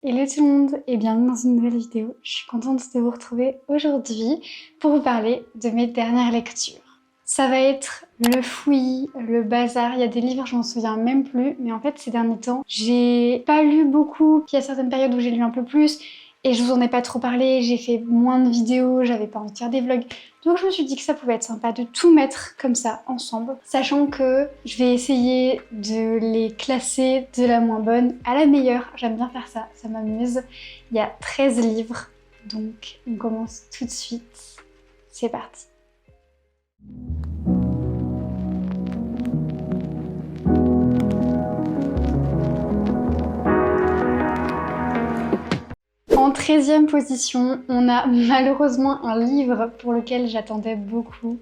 Hello tout le monde et bienvenue dans une nouvelle vidéo. Je suis contente de vous retrouver aujourd'hui pour vous parler de mes dernières lectures. Ça va être le fouillis, le bazar, il y a des livres, je m'en souviens même plus, mais en fait ces derniers temps, j'ai pas lu beaucoup, puis il y a certaines périodes où j'ai lu un peu plus, et je vous en ai pas trop parlé, j'ai fait moins de vidéos, j'avais pas envie de faire des vlogs. Donc je me suis dit que ça pouvait être sympa de tout mettre comme ça ensemble, sachant que je vais essayer de les classer de la moins bonne à la meilleure. J'aime bien faire ça, ça m'amuse. Il y a 13 livres, donc on commence tout de suite. C'est parti. En 13e position, on a malheureusement un livre pour lequel j'attendais beaucoup.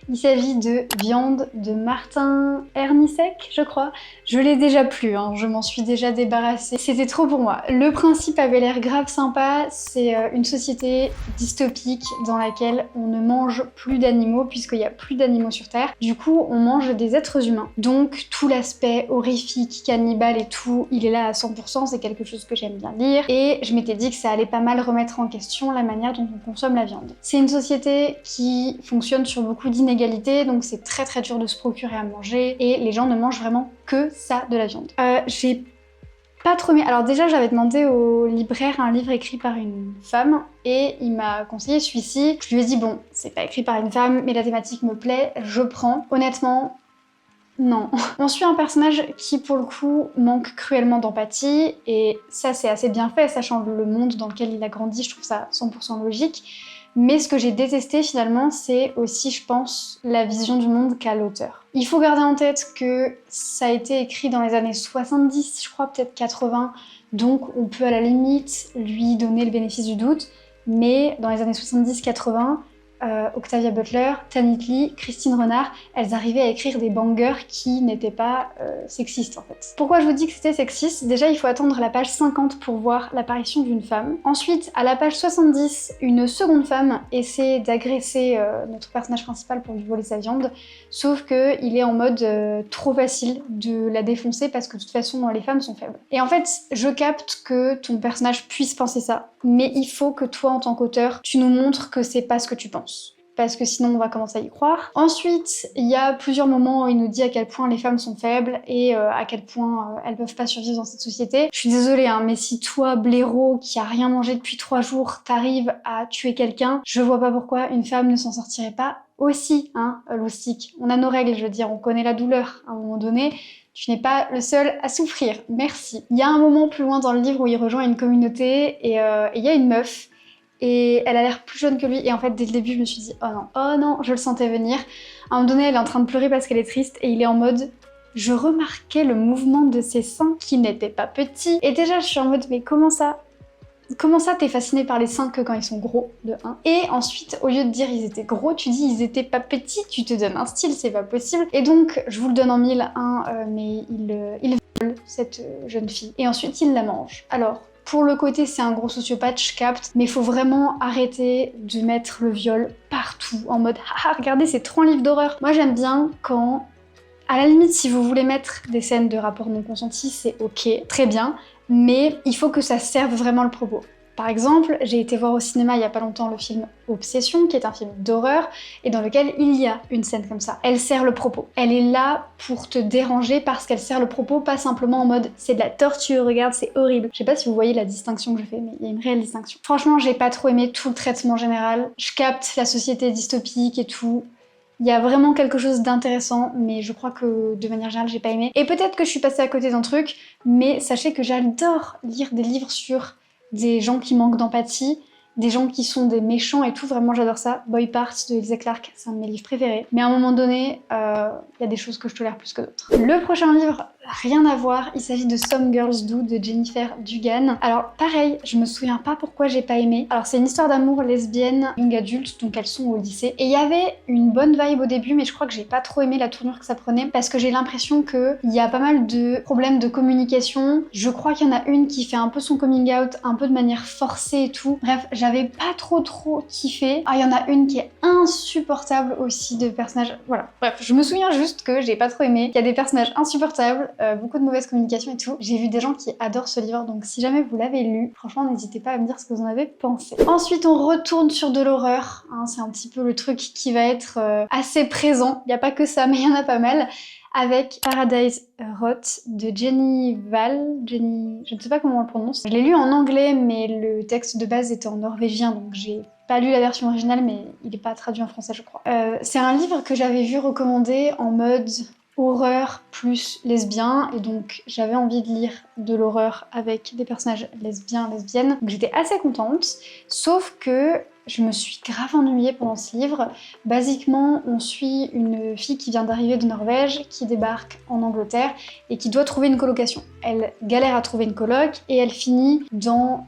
Il s'agit de Viande de Martin Hernisek, je crois. Je l'ai déjà plus, hein, je m'en suis déjà débarrassée. C'était trop pour moi. Le principe avait l'air grave sympa. C'est une société dystopique dans laquelle on ne mange plus d'animaux puisqu'il n'y a plus d'animaux sur Terre. Du coup, on mange des êtres humains. Donc tout l'aspect horrifique, cannibale et tout, il est là à 100%. C'est quelque chose que j'aime bien lire. Et je m'étais dit que ça allait pas mal remettre en question la manière dont on consomme la viande. C'est une société qui fonctionne sur beaucoup d'inégalités, donc c'est très très dur de se procurer à manger et les gens ne mangent vraiment que ça, de la viande. J'ai pas trop aimé. Alors déjà j'avais demandé au libraire un livre écrit par une femme et il m'a conseillé celui-ci. Je lui ai dit bon, c'est pas écrit par une femme mais la thématique me plaît, je prends. Honnêtement, non. On suit un personnage qui, pour le coup, manque cruellement d'empathie, et ça, c'est assez bien fait, sachant le monde dans lequel il a grandi, je trouve ça 100% logique. Mais ce que j'ai détesté, finalement, c'est aussi, je pense, la vision du monde qu'a l'auteur. Il faut garder en tête que ça a été écrit dans les années 70, je crois, peut-être 80, donc on peut à la limite lui donner le bénéfice du doute, mais dans les années 70-80, Octavia Butler, Tanit Lee, Christine Renard, elles arrivaient à écrire des bangers qui n'étaient pas sexistes en fait. Pourquoi je vous dis que c'était sexiste? Déjà, il faut attendre la page 50 pour voir l'apparition d'une femme. Ensuite, à la page 70, une seconde femme essaie d'agresser notre personnage principal pour lui voler sa viande, sauf qu'il est en mode trop facile de la défoncer parce que de toute façon, les femmes sont faibles. Et en fait, je capte que ton personnage puisse penser ça, mais il faut que toi, en tant qu'auteur, tu nous montres que c'est pas ce que tu penses. Parce que sinon on va commencer à y croire. Ensuite, il y a plusieurs moments où il nous dit à quel point les femmes sont faibles et à quel point elles peuvent pas survivre dans cette société. Je suis désolée, hein, mais si toi, blaireau, qui a rien mangé depuis 3 jours, t'arrives à tuer quelqu'un, je vois pas pourquoi une femme ne s'en sortirait pas aussi, hein, loustique. On a nos règles, je veux dire, on connaît la douleur à un moment donné. Tu n'es pas le seul à souffrir, merci. Il y a un moment plus loin dans le livre où il rejoint une communauté et il y a une meuf. Et elle a l'air plus jeune que lui, et en fait dès le début je me suis dit oh non, je le sentais venir. À un moment donné elle est en train de pleurer parce qu'elle est triste et il est en mode je remarquais le mouvement de ses seins qui n'étaient pas petits. Et déjà je suis en mode mais comment ça t'es fasciné par les seins que quand ils sont gros, de 1. Et ensuite, au lieu de dire ils étaient gros, tu dis ils étaient pas petits, tu te donnes un style, c'est pas possible. Et donc, je vous le donne en 1001, mais il viole cette jeune fille. Et ensuite, il la mange. Alors, pour le côté c'est un gros sociopathe, je capte, mais il faut vraiment arrêter de mettre le viol partout, en mode haha, regardez, c'est trop un livre d'horreur. Moi j'aime bien quand, à la limite, si vous voulez mettre des scènes de rapports non consentis, c'est ok, très bien, mais il faut que ça serve vraiment le propos. Par exemple, j'ai été voir au cinéma il y a pas longtemps le film Obsession, qui est un film d'horreur, et dans lequel il y a une scène comme ça. Elle sert le propos. Elle est là pour te déranger parce qu'elle sert le propos, pas simplement en mode c'est de la torture, regarde, c'est horrible. Je sais pas si vous voyez la distinction que je fais, mais il y a une réelle distinction. Franchement, j'ai pas trop aimé tout le traitement général. Je capte la société dystopique et tout. Il y a vraiment quelque chose d'intéressant, mais je crois que de manière générale, j'ai pas aimé. Et peut-être que je suis passée à côté d'un truc, mais sachez que j'adore lire des livres sur des gens qui manquent d'empathie, des gens qui sont des méchants et tout, vraiment j'adore ça. Boy Parts de Elsa Clark, c'est un de mes livres préférés. Mais à un moment donné, il y a des choses que je tolère plus que d'autres. Le prochain livre, rien à voir, il s'agit de Some Girls Do de Jennifer Dugan. Alors pareil, je me souviens pas pourquoi j'ai pas aimé. Alors c'est une histoire d'amour lesbienne, young adulte, donc elles sont au lycée. Et il y avait une bonne vibe au début, mais je crois que j'ai pas trop aimé la tournure que ça prenait parce que j'ai l'impression qu'il y a pas mal de problèmes de communication. Je crois qu'il y en a une qui fait un peu son coming out, un peu de manière forcée et tout. Bref, j'avais pas trop kiffé. Ah, il y en a une qui est insupportable aussi de personnages. Voilà, bref, je me souviens juste que j'ai pas trop aimé. Il y a des personnages insupportables beaucoup de mauvaise communication et tout. J'ai vu des gens qui adorent ce livre, donc si jamais vous l'avez lu, franchement n'hésitez pas à me dire ce que vous en avez pensé. Ensuite on retourne sur de l'horreur, hein, c'est un petit peu le truc qui va être assez présent, il n'y a pas que ça mais il y en a pas mal, avec Paradise Rot de Jenny Val, je ne sais pas comment on le prononce. Je l'ai lu en anglais mais le texte de base était en norvégien donc j'ai pas lu la version originale mais il n'est pas traduit en français je crois. C'est un livre que j'avais vu recommander en mode horreur plus lesbien et donc j'avais envie de lire de l'horreur avec des personnages lesbiens, lesbiennes, donc j'étais assez contente, sauf que je me suis grave ennuyée pendant ce livre. Basiquement, on suit une fille qui vient d'arriver de Norvège, qui débarque en Angleterre et qui doit trouver une colocation. Elle galère à trouver une coloc et elle finit dans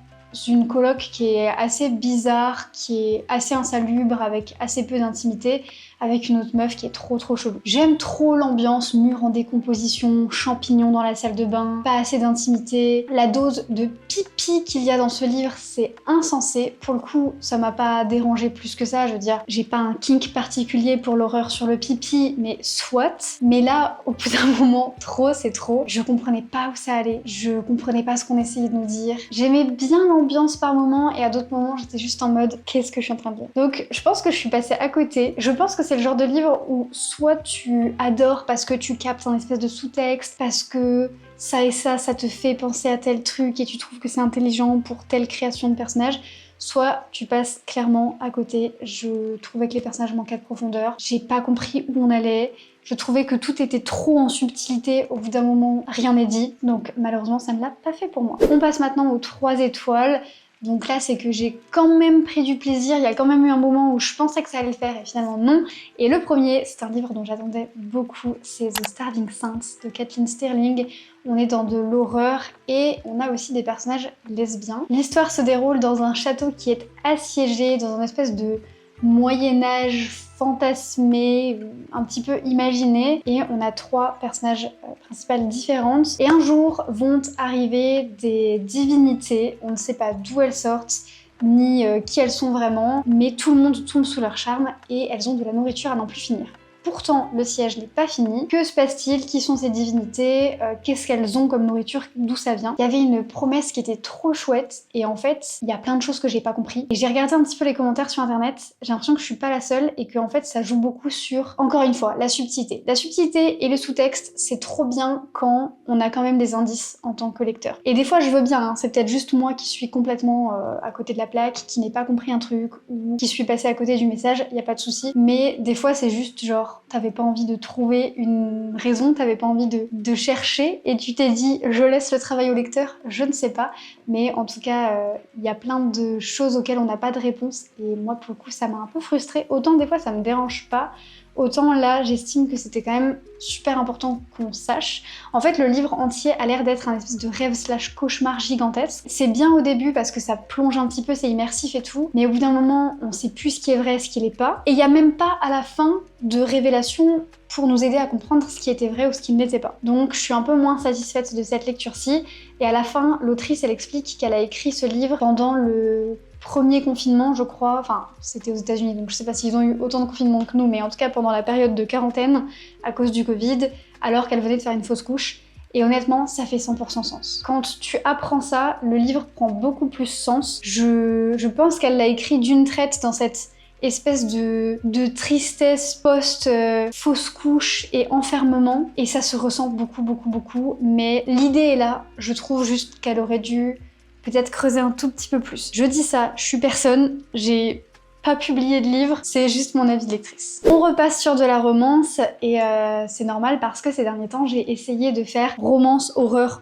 une coloc qui est assez bizarre, qui est assez insalubre, avec assez peu d'intimité, avec une autre meuf qui est trop chelou. J'aime trop l'ambiance, mur en décomposition, champignons dans la salle de bain, pas assez d'intimité. La dose de pipi qu'il y a dans ce livre, c'est insensé. Pour le coup, ça m'a pas dérangé plus que ça, je veux dire, j'ai pas un kink particulier pour l'horreur sur le pipi, mais soit. Mais là, au bout d'un moment, trop, c'est trop. Je comprenais pas où ça allait, je comprenais pas ce qu'on essayait de nous dire. J'aimais bien l'ambiance par moments et à d'autres moments, j'étais juste en mode « qu'est-ce que je suis en train de dire ?» Donc, je pense que je suis passée à côté. Je pense que c'est le genre de livre où soit tu adores parce que tu captes un espèce de sous-texte, parce que ça et ça te fait penser à tel truc et tu trouves que c'est intelligent pour telle création de personnage, soit tu passes clairement à côté. Je trouvais que les personnages manquaient de profondeur, j'ai pas compris où on allait, je trouvais que tout était trop en subtilité, au bout d'un moment rien n'est dit, donc malheureusement ça ne l'a pas fait pour moi. On passe maintenant aux 3 étoiles. Donc là, c'est que j'ai quand même pris du plaisir, il y a quand même eu un moment où je pensais que ça allait le faire et finalement non. Et le premier, c'est un livre dont j'attendais beaucoup, c'est The Starving Saints de Kathleen Sterling. On est dans de l'horreur et on a aussi des personnages lesbiens. L'histoire se déroule dans un château qui est assiégé, dans une espèce de Moyen-Âge fantasmé, un petit peu imaginé, et on a 3 personnages principales différentes. Et un jour vont arriver des divinités, on ne sait pas d'où elles sortent, ni qui elles sont vraiment, mais tout le monde tombe sous leur charme et elles ont de la nourriture à n'en plus finir. Pourtant, le siège n'est pas fini. Que se passe-t-il? Qui sont ces divinités? Qu'est-ce qu'elles ont comme nourriture? D'où ça vient? Il y avait une promesse qui était trop chouette et en fait, il y a plein de choses que j'ai pas compris. Et j'ai regardé un petit peu les commentaires sur internet, j'ai l'impression que je suis pas la seule et que en fait, ça joue beaucoup sur, encore une fois, la subtilité. La subtilité et le sous-texte, c'est trop bien quand on a quand même des indices en tant que lecteur. Et des fois, je veux bien, hein, c'est peut-être juste moi qui suis complètement à côté de la plaque, qui n'ai pas compris un truc ou qui suis passée à côté du message, y a pas de souci. Mais des fois, c'est juste genre, t'avais pas envie de trouver une raison, t'avais pas envie de chercher et tu t'es dit je laisse le travail au lecteur, je ne sais pas, mais en tout cas il y a plein de choses auxquelles on n'a pas de réponse et moi pour le coup ça m'a un peu frustrée, autant des fois ça me dérange pas, autant là j'estime que c'était quand même super important qu'on sache. En fait le livre entier a l'air d'être un espèce de rêve / cauchemar gigantesque. C'est bien au début parce que ça plonge un petit peu, c'est immersif et tout, mais au bout d'un moment on sait plus ce qui est vrai, ce qui l'est pas, et il y a même pas à la fin de révélation pour nous aider à comprendre ce qui était vrai ou ce qui ne l'était pas. Donc je suis un peu moins satisfaite de cette lecture-ci, et à la fin l'autrice elle explique qu'elle a écrit ce livre pendant le premier confinement, je crois, enfin c'était aux États-Unis donc je sais pas s'ils ont eu autant de confinement que nous, mais en tout cas pendant la période de quarantaine à cause du Covid, alors qu'elle venait de faire une fausse couche. Et honnêtement, ça fait 100% sens. Quand tu apprends ça, le livre prend beaucoup plus sens. Je pense qu'elle l'a écrit d'une traite dans cette espèce de tristesse post-fausse couche et enfermement. Et ça se ressent beaucoup. Mais l'idée est là. Je trouve juste qu'elle aurait dû peut-être creuser un tout petit peu plus. Je dis ça, je suis personne, j'ai pas publié de livre, c'est juste mon avis de lectrice. On repasse sur de la romance et c'est normal parce que ces derniers temps j'ai essayé de faire romance horreur.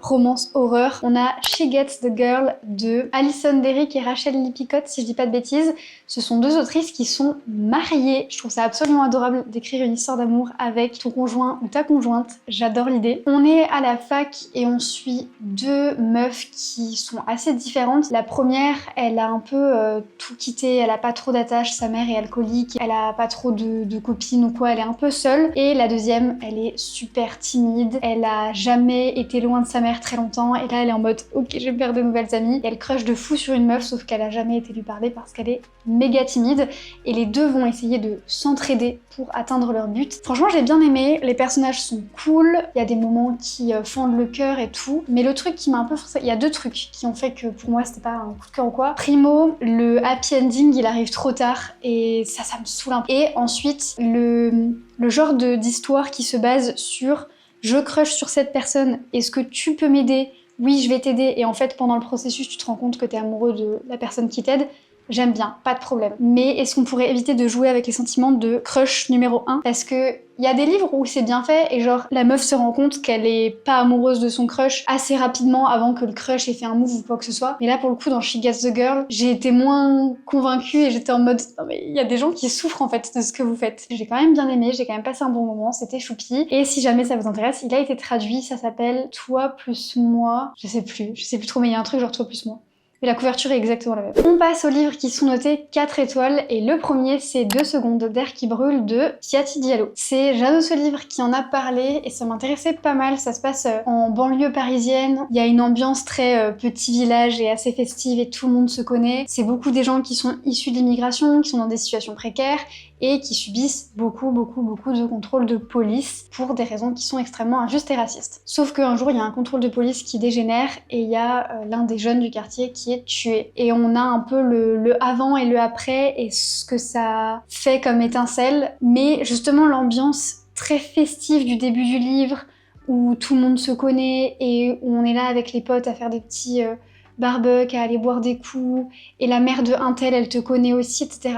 On a She Gets the Girl de Alison Derrick et Rachel Lippincott si je dis pas de bêtises. Ce sont 2 autrices qui sont mariées. Je trouve ça absolument adorable d'écrire une histoire d'amour avec ton conjoint ou ta conjointe. J'adore l'idée. On est à la fac et on suit 2 meufs qui sont assez différentes. La première, elle a un peu tout quitté, elle a pas trop d'attachement s'attache, sa mère est alcoolique, elle a pas trop de copines ou quoi, elle est un peu seule. Et la deuxième, elle est super timide, elle a jamais été loin de sa mère très longtemps, et là elle est en mode ok, je vais me faire de nouvelles amies. Et elle crush de fou sur une meuf, sauf qu'elle a jamais été lui parler parce qu'elle est méga timide, et les deux vont essayer de s'entraider pour atteindre leur but. Franchement, j'ai bien aimé, les personnages sont cool, il y a des moments qui fendent le cœur et tout, mais le truc qui m'a un peu forcé, il y a deux trucs qui ont fait que pour moi c'était pas un coup de cœur ou quoi. Primo, le happy ending il arrive trop tard et ça me saoule un peu. Et ensuite, le genre d'histoire qui se base sur je crush sur cette personne, est-ce que tu peux m'aider? Oui, je vais t'aider, et en fait pendant le processus tu te rends compte que t'es amoureux de la personne qui t'aide. J'aime bien, pas de problème. Mais est-ce qu'on pourrait éviter de jouer avec les sentiments de crush numéro 1? Parce que il y a des livres où c'est bien fait et genre la meuf se rend compte qu'elle est pas amoureuse de son crush assez rapidement avant que le crush ait fait un move ou quoi que ce soit. Mais là pour le coup dans She Gets the Girl, j'ai été moins convaincue et j'étais en mode non mais il y a des gens qui souffrent en fait de ce que vous faites. J'ai quand même bien aimé, j'ai quand même passé un bon moment, c'était choupi. Et si jamais ça vous intéresse, il a été traduit, ça s'appelle Toi plus moi. Je sais plus trop, mais il y a un truc genre Toi plus moi. Mais la couverture est exactement la même. On passe aux livres qui sont notés 4 étoiles, et le premier c'est 2 secondes d'air qui brûle de Tiati Diallo. J'adore ce livre qui en a parlé et ça m'intéressait pas mal, ça se passe en banlieue parisienne, il y a une ambiance très petit village et assez festive et tout le monde se connaît. C'est beaucoup des gens qui sont issus de l'immigration, qui sont dans des situations précaires et qui subissent beaucoup de contrôles de police pour des raisons qui sont extrêmement injustes et racistes. Sauf qu'un jour, il y a un contrôle de police qui dégénère et il y a l'un des jeunes du quartier qui est tué. Et on a un peu le avant et le après et ce que ça fait comme étincelle. Mais justement, l'ambiance très festive du début du livre, où tout le monde se connaît et où on est là avec les potes à faire des petits barbecues, à aller boire des coups, et la mère de un tel, elle te connaît aussi, etc.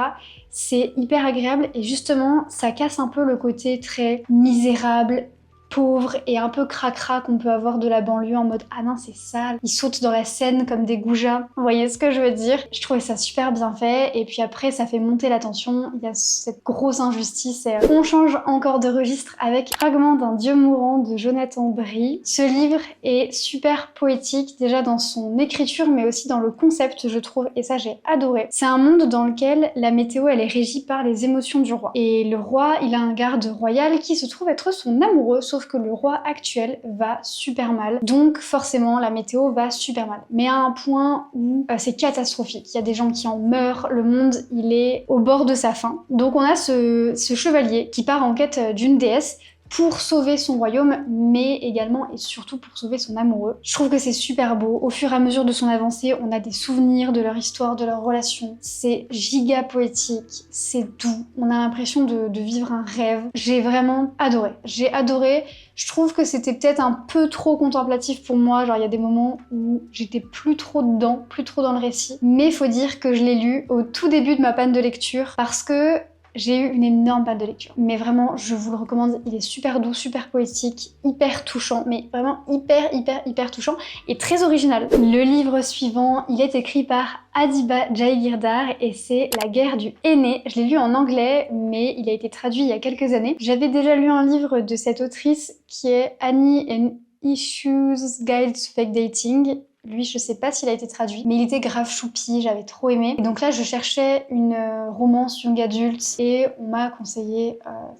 C'est hyper agréable et justement, ça casse un peu le côté très misérable, pauvre et un peu cracra qu'on peut avoir de la banlieue en mode ah non c'est sale, ils sautent dans la Seine comme des goujats. Vous voyez ce que je veux dire? Je trouvais ça super bien fait et puis après ça fait monter la tension, il y a cette grosse injustice et on change encore de registre avec Fragment d'un dieu mourant de Jonathan Brie. Ce livre est super poétique déjà dans son écriture mais aussi dans le concept je trouve et ça j'ai adoré. C'est un monde dans lequel la météo elle est régie par les émotions du roi et le roi il a un garde royal qui se trouve être son amoureux sauf que le roi actuel va super mal, donc forcément la météo va super mal. Mais à un point où c'est catastrophique, il y a des gens qui en meurent, le monde il est au bord de sa fin. Donc on a ce chevalier qui part en quête d'une déesse pour sauver son royaume, mais également et surtout pour sauver son amoureux. Je trouve que c'est super beau. Au fur et à mesure de son avancée, on a des souvenirs de leur histoire, de leur relation. C'est giga poétique, c'est doux. On a l'impression de vivre un rêve. J'ai vraiment adoré. J'ai adoré. Je trouve que c'était peut-être un peu trop contemplatif pour moi. Genre, il y a des moments où j'étais plus trop dedans, plus trop dans le récit. Mais il faut dire que je l'ai lu au tout début de ma panne de lecture parce que j'ai eu une énorme panne de lecture. Mais vraiment, je vous le recommande, il est super doux, super poétique, hyper touchant, mais vraiment hyper touchant et très original. Le livre suivant, il est écrit par Adiba Jaigirdar et c'est La guerre du henné. Je l'ai lu en anglais, mais il a été traduit il y a quelques années. J'avais déjà lu un livre de cette autrice qui est Annie and Issues Guide to Fake Dating. Lui, je sais pas s'il a été traduit, mais il était grave choupi, j'avais trop aimé. Et donc là, je cherchais une romance young adulte et on m'a conseillé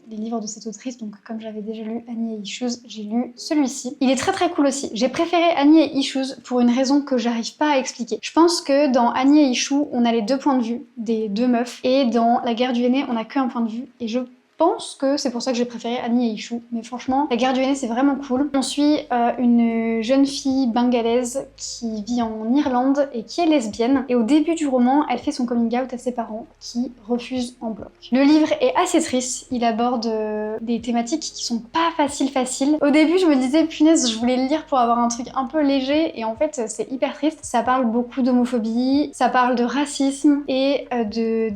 les livres de cette autrice. Donc comme j'avais déjà lu Annie et Issues, j'ai lu celui-ci. Il est très cool aussi. J'ai préféré Annie et Issues pour une raison que j'arrive pas à expliquer. Je pense que dans Annie et Issues, on a les deux points de vue des deux meufs et dans La guerre du henné, on a qu'un point de vue et je pense que c'est pour ça que j'ai préféré Annie et Ishu. Mais franchement, La guerre du henné, c'est vraiment cool. On suit une jeune fille bengalaise qui vit en Irlande et qui est lesbienne. Et au début du roman, elle fait son coming out à ses parents qui refusent en bloc. Le livre est assez triste. Il aborde des thématiques qui sont pas faciles. Au début, je me disais, punaise, je voulais le lire pour avoir un truc un peu léger. Et en fait, c'est hyper triste. Ça parle beaucoup d'homophobie, ça parle de racisme et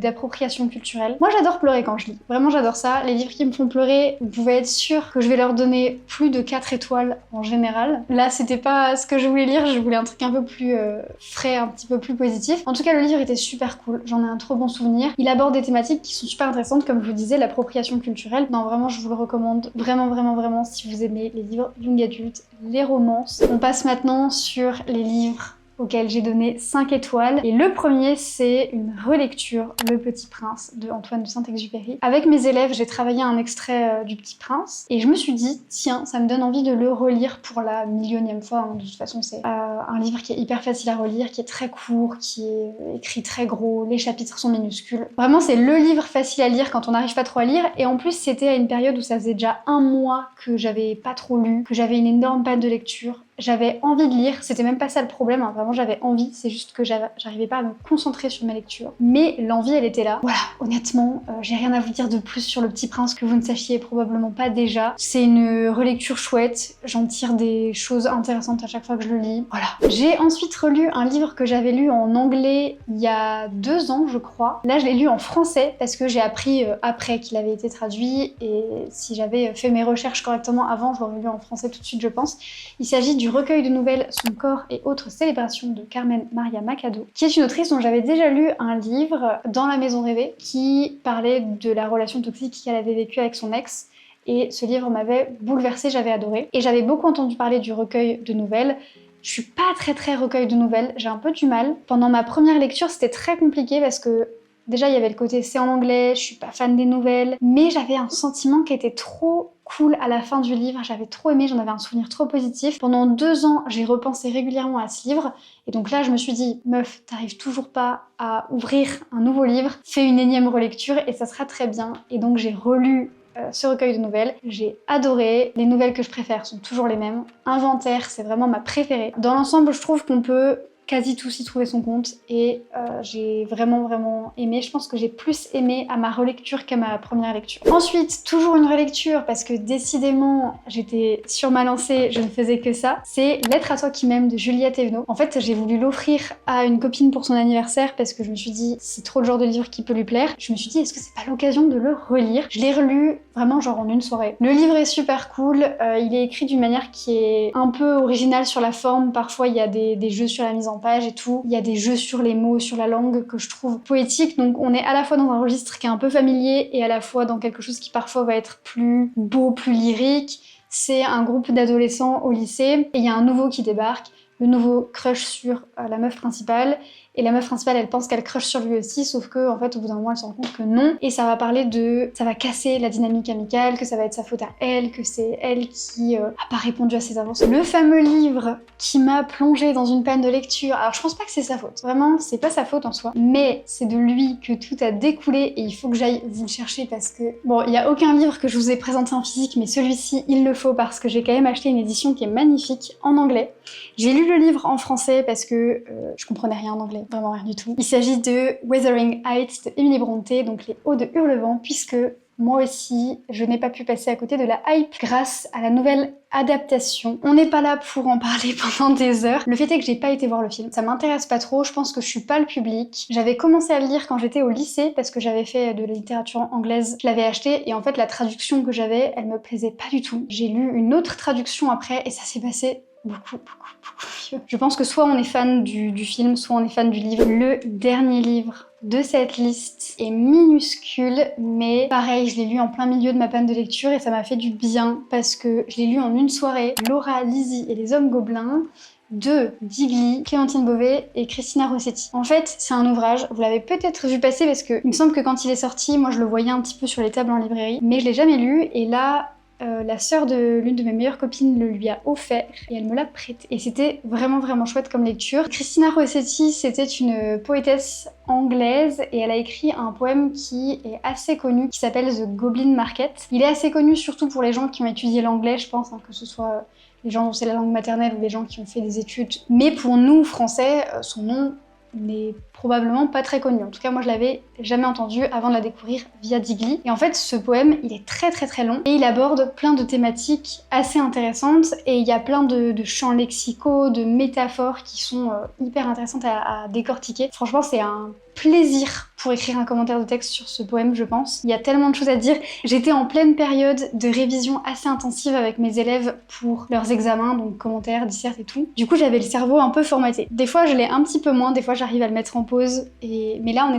d'appropriation culturelle. Moi, j'adore pleurer quand je lis. Vraiment, j'adore ça. Les livres qui me font pleurer, vous pouvez être sûr que je vais leur donner plus de 4 étoiles en général. Là, c'était pas ce que je voulais lire, je voulais un truc un peu plus frais, un petit peu plus positif. En tout cas, le livre était super cool, j'en ai un trop bon souvenir. Il aborde des thématiques qui sont super intéressantes, comme je vous disais, l'appropriation culturelle. Non, vraiment, je vous le recommande vraiment si vous aimez les livres young adultes, les romances. On passe maintenant sur les livres auquel j'ai donné 5 étoiles. Et le premier, c'est une relecture, Le Petit Prince de Antoine de Saint-Exupéry. Avec mes élèves, j'ai travaillé un extrait du Petit Prince et je me suis dit, tiens, ça me donne envie de le relire pour la millionième fois. Hein. De toute façon, c'est un livre qui est hyper facile à relire, qui est très court, qui est écrit très gros, les chapitres sont minuscules. Vraiment, c'est le livre facile à lire quand on n'arrive pas trop à lire. Et en plus, c'était à une période où ça faisait déjà un mois que j'avais pas trop lu, que j'avais une énorme panne de lecture. J'avais envie de lire, c'était même pas ça le problème, hein. Vraiment j'avais envie, c'est juste que j'arrivais pas à me concentrer sur mes lectures. Mais l'envie elle était là. Voilà, honnêtement, j'ai rien à vous dire de plus sur Le Petit Prince que vous ne sachiez probablement pas déjà. C'est une relecture chouette, j'en tire des choses intéressantes à chaque fois que je le lis. Voilà. J'ai ensuite relu un livre que j'avais lu en anglais il y a 2 ans je crois. Là je l'ai lu en français parce que j'ai appris après qu'il avait été traduit et si j'avais fait mes recherches correctement avant, je l'aurais lu en français tout de suite je pense. Il s'agit du recueil de nouvelles Son corps et autres célébrations de Carmen Maria Machado, qui est une autrice dont j'avais déjà lu un livre, Dans la maison rêvée, qui parlait de la relation toxique qu'elle avait vécue avec son ex. Et ce livre m'avait bouleversée, j'avais adoré. Et j'avais beaucoup entendu parler du recueil de nouvelles. Je suis pas très recueil de nouvelles, j'ai un peu du mal. Pendant ma première lecture, c'était très compliqué parce que déjà, il y avait le côté c'est en anglais, je suis pas fan des nouvelles, mais j'avais un sentiment qui était trop cool à la fin du livre, j'avais trop aimé, j'en avais un souvenir trop positif. Pendant 2 ans, j'ai repensé régulièrement à ce livre, et donc là, je me suis dit, meuf, t'arrives toujours pas à ouvrir un nouveau livre, fais une énième relecture et ça sera très bien. Et donc j'ai relu ce recueil de nouvelles, j'ai adoré. Les nouvelles que je préfère sont toujours les mêmes. Inventaire, c'est vraiment ma préférée. Dans l'ensemble, je trouve qu'on peut quasi tous y trouver son compte et j'ai vraiment aimé. Je pense que j'ai plus aimé à ma relecture qu'à ma première lecture. Ensuite, toujours une relecture parce que décidément j'étais sur ma lancée, je ne faisais que ça. C'est Lettre à toi qui m'aime de Juliette Evenot. En fait, j'ai voulu l'offrir à une copine pour son anniversaire parce que je me suis dit c'est trop le genre de livre qui peut lui plaire. Je me suis dit est-ce que c'est pas l'occasion de le relire? Je l'ai relu vraiment genre en une soirée. Le livre est super cool, il est écrit d'une manière qui est un peu originale sur la forme. Parfois il y a des jeux sur la mise en page et tout. Il y a des jeux sur les mots, sur la langue que je trouve poétique. Donc on est à la fois dans un registre qui est un peu familier et à la fois dans quelque chose qui parfois va être plus beau, plus lyrique. C'est un groupe d'adolescents au lycée et il y a un nouveau qui débarque. Le nouveau crush sur la meuf principale. Et la meuf principale, elle pense qu'elle crush sur lui aussi, sauf que en fait, au bout d'un moment, elle se rend compte que non. Et ça va parler de... ça va casser la dynamique amicale, que ça va être sa faute à elle, que c'est elle qui a pas répondu à ses avances. Le fameux livre qui m'a plongée dans une panne de lecture. Alors, je pense pas que c'est sa faute. Vraiment, c'est pas sa faute en soi. Mais c'est de lui que tout a découlé et il faut que j'aille vous le chercher parce que... bon, il y a aucun livre que je vous ai présenté en physique, mais celui-ci, il le faut parce que j'ai quand même acheté une édition qui est magnifique en anglais. J'ai lu le livre en français parce que je comprenais rien en anglais. Vraiment rien du tout. Il s'agit de Wuthering Heights de Emily Brontë, donc Les Hauts de Hurlevent, puisque moi aussi, je n'ai pas pu passer à côté de la hype grâce à la nouvelle adaptation. On n'est pas là pour en parler pendant des heures. Le fait est que j'ai pas été voir le film. Ça m'intéresse pas trop, je pense que je suis pas le public. J'avais commencé à le lire quand j'étais au lycée parce que j'avais fait de la littérature anglaise. Je l'avais acheté et en fait la traduction que j'avais, elle me plaisait pas du tout. J'ai lu une autre traduction après et ça s'est passé beaucoup mieux. Je pense que soit on est fan du film, soit on est fan du livre. Le dernier livre de cette liste est minuscule, mais pareil, je l'ai lu en plein milieu de ma panne de lecture et ça m'a fait du bien parce que je l'ai lu en une soirée. Laura, Lizzie et les Hommes Gobelins de Digli, Clémentine Beauvais et Christina Rossetti. En fait, c'est un ouvrage, vous l'avez peut-être vu passer parce que il me semble que quand il est sorti, moi je le voyais un petit peu sur les tables en librairie, mais je l'ai jamais lu et là, la sœur de l'une de mes meilleures copines le lui a offert et elle me l'a prêté. Et c'était vraiment chouette comme lecture. Christina Rossetti, c'était une poétesse anglaise et elle a écrit un poème qui est assez connu, qui s'appelle The Goblin Market. Il est assez connu surtout pour les gens qui ont étudié l'anglais, je pense, hein, que ce soit les gens dont c'est la langue maternelle ou les gens qui ont fait des études. Mais pour nous, français, son nom n'est probablement pas très connu. En tout cas, moi je l'avais jamais entendu avant de la découvrir via Digli. Et en fait, ce poème, il est très long et il aborde plein de thématiques assez intéressantes et il y a plein de champs lexicaux, de métaphores qui sont hyper intéressantes à décortiquer. Franchement, c'est un plaisir pour écrire un commentaire de texte sur ce poème, je pense. Il y a tellement de choses à dire. J'étais en pleine période de révision assez intensive avec mes élèves pour leurs examens, donc commentaires, dissertes et tout. Du coup, j'avais le cerveau un peu formaté. Des fois, je l'ai un petit peu moins, des fois, j'arrive à le mettre en pause. Mais là,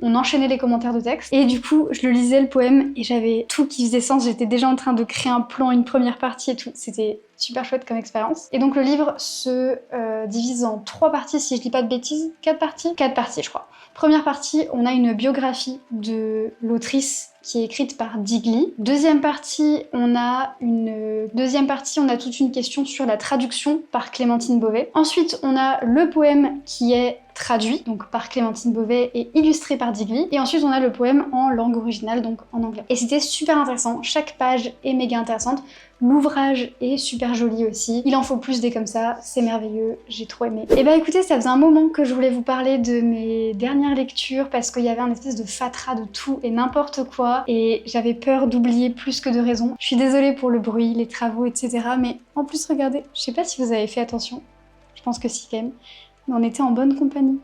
on on enchaînait les commentaires de texte. Et du coup, je le lisais le poème et j'avais tout qui faisait sens. J'étais déjà en train de créer un plan, une première partie et tout. C'était super chouette comme expérience. Et donc le livre se divise en 3 parties, si je dis pas de bêtises. 4 parties 4 parties, je crois. Première partie, on a une biographie de l'autrice qui est écrite par Digli. Deuxième partie, on a toute une question sur la traduction par Clémentine Beauvais. Ensuite, on a le poème qui est traduit, donc par Clémentine Beauvais et illustré par Digli. Et ensuite, on a le poème en langue originale, donc en anglais. Et c'était super intéressant. Chaque page est méga intéressante. L'ouvrage est super joli aussi. Il en faut plus des comme ça, c'est merveilleux, j'ai trop aimé. Et bah écoutez, ça faisait un moment que je voulais vous parler de mes dernières lectures parce qu'il y avait un espèce de fatras de tout et n'importe quoi et j'avais peur d'oublier plus que de raison. Je suis désolée pour le bruit, les travaux, etc. Mais en plus, regardez, je sais pas si vous avez fait attention, je pense que si quand même, mais on était en bonne compagnie.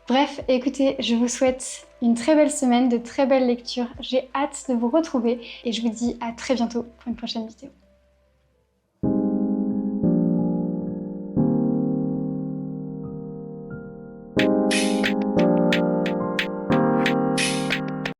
Bref, écoutez, je vous souhaite une très belle semaine, de très belles lectures. J'ai hâte de vous retrouver et je vous dis à très bientôt pour une prochaine vidéo.